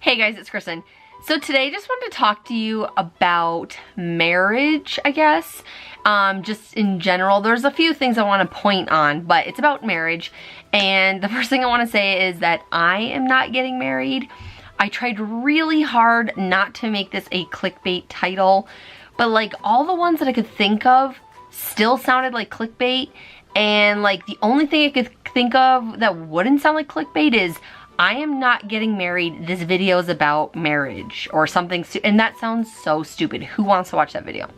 Hey guys, it's Kristin. So today I just wanted to talk to you about marriage, I guess. Just in general. There's a few things I want to point on, but it's about marriage. And the first thing I want to say is that I am not getting married. I tried really hard not to make this a clickbait title, but like all the ones that I could think of still sounded like clickbait. And like the only thing I could think of that wouldn't sound like clickbait is I am not getting married. This video is about marriage or something, and that sounds so stupid. Who wants to watch that video?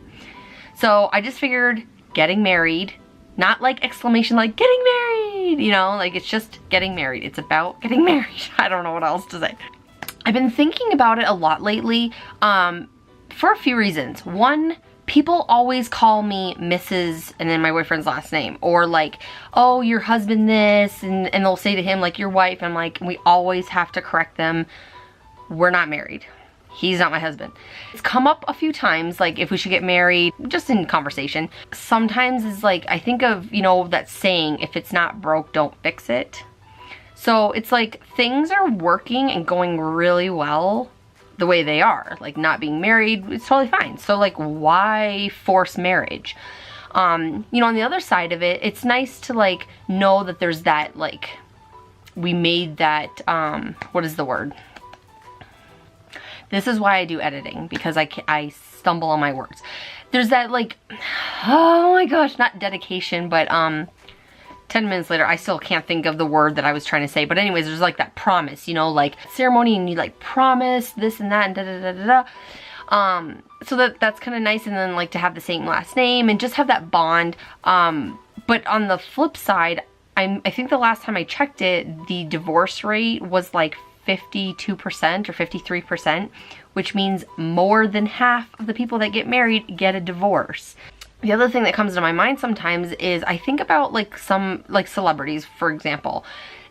So I just figured getting married, not like exclamation like getting married, you know, like it's just getting married. It's about getting married. I don't know what else to say. I've been thinking about it a lot lately for a few reasons. One, people always call me Mrs. and then my boyfriend's last name, or like, oh, your husband this, and they'll say to him like your wife. I'm like, we always have to correct them. We're not married. He's not my husband. It's come up a few times, like if we should get married, just in conversation. Sometimes it's like, I think of, you know, that saying, if it's not broke, don't fix it. So it's like things are working and going really well the way they are, like not being married, it's totally fine. So like, why force marriage? You know, on the other side of it, it's nice to like know that there's that, like, we made that, what is the word? This is why I do editing, because I stumble on my words. There's that like, oh my gosh, not dedication, but 10 minutes later, I still can't think of the word that I was trying to say. But anyways, there's like that promise, you know, like ceremony, and you like promise this and that and da-da-da-da-da. So that's kind of nice. And then like to have the same last name and just have that bond. But on the flip side, I think the last time I checked it, the divorce rate was like 52% or 53%, which means more than half of the people that get married get a divorce. The other thing that comes to my mind sometimes is I think about like some like celebrities, for example.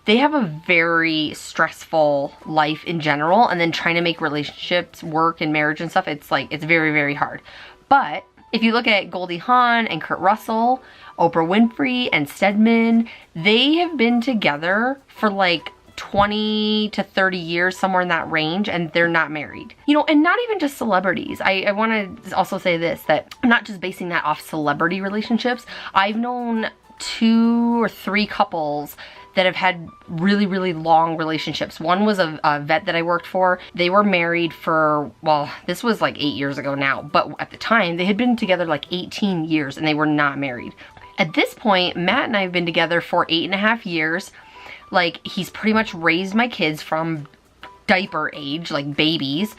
They have a very stressful life in general, and then trying to make relationships work and marriage and stuff, it's like, it's very, very hard. But if you look at Goldie, Hawn and Kurt Russell, Oprah Winfrey and Stedman, they have been together for like 20 to 30 years, somewhere in that range, and they're not married. You know, and not even just celebrities. I want to also say this, that I'm not just basing that off celebrity relationships. I've known 2 or 3 couples that have had really, really long relationships. One was a vet that I worked for. They were married for, well, this was like 8 years ago now, but at the time they had been together like 18 years and they were not married. At this point, Matt and I have been together for 8.5 years. Like, he's pretty much raised my kids from diaper age, like babies.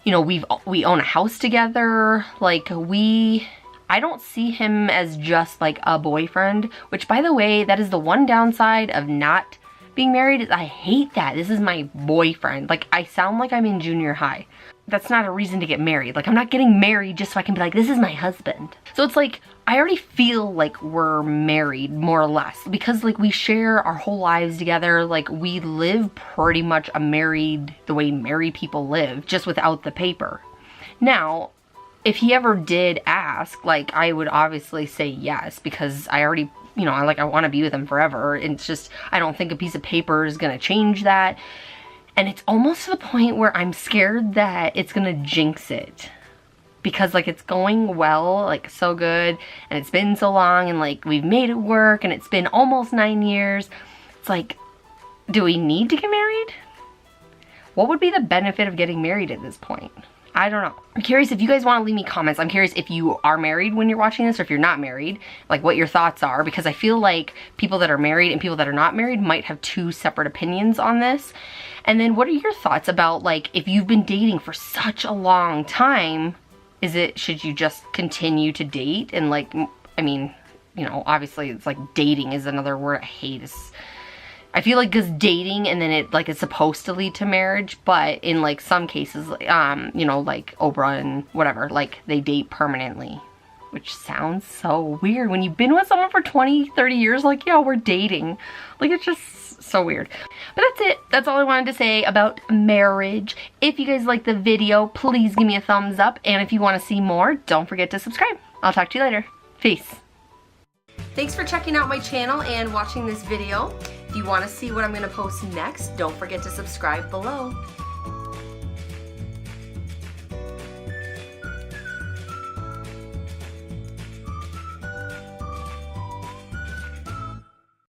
You know, we own a house together. Like, I don't see him as just like a boyfriend, which, by the way, that is the one downside of not being married, is I hate that. This is my boyfriend. Like, I sound like I'm in junior high. That's not a reason to get married. Like, I'm not getting married just so I can be like, this is my husband. So it's like, I already feel like we're married, more or less, because like we share our whole lives together. Like, we live pretty much the way married people live, just without the paper. Now, if he ever did ask, like, I would obviously say yes, because I already, you know, I want to be with him forever. It's just, I don't think a piece of paper is gonna change that. And it's almost to the point where I'm scared that it's gonna jinx it. Because like it's going well, like so good, and it's been so long, and like we've made it work, and it's been almost 9 years. It's like, do we need to get married? What would be the benefit of getting married at this point? I don't know. I'm curious if you guys want to leave me comments. I'm curious if you are married when you're watching this, or if you're not married, like what your thoughts are, because I feel like people that are married and people that are not married might have 2 separate opinions on this. And then what are your thoughts about, like, if you've been dating for such a long time, should you just continue to date? And like, I mean, you know, obviously it's like dating is another word I hate. I feel like because dating and then it like is supposed to lead to marriage, but in like some cases, you know, like Oprah and whatever, like they date permanently, which sounds so weird when you've been with someone for 20, 30 years, like, yeah, we're dating. Like, it's just so weird. But that's it. That's all I wanted to say about marriage. If you guys liked the video, please give me a thumbs up. And if you want to see more, don't forget to subscribe. I'll talk to you later. Peace. Thanks for checking out my channel and watching this video. If you want to see what I'm going to post next, don't forget to subscribe below.